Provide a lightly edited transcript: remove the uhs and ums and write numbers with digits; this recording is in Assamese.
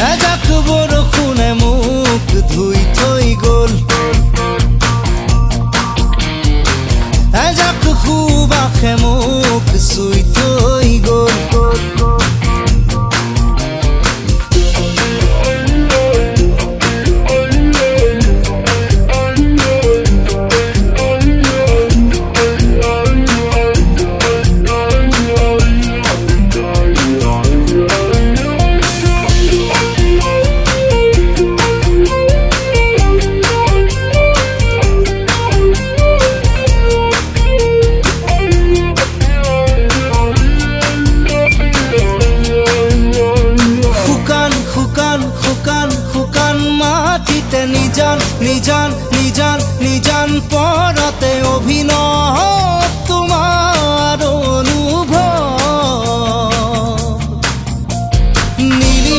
এজাক বৰষুণে মোক ধুই থৈ গ'ল, এজাক সুবাসে মোক চুই থৈ গ'ল। শুকান মাটিতে নিজান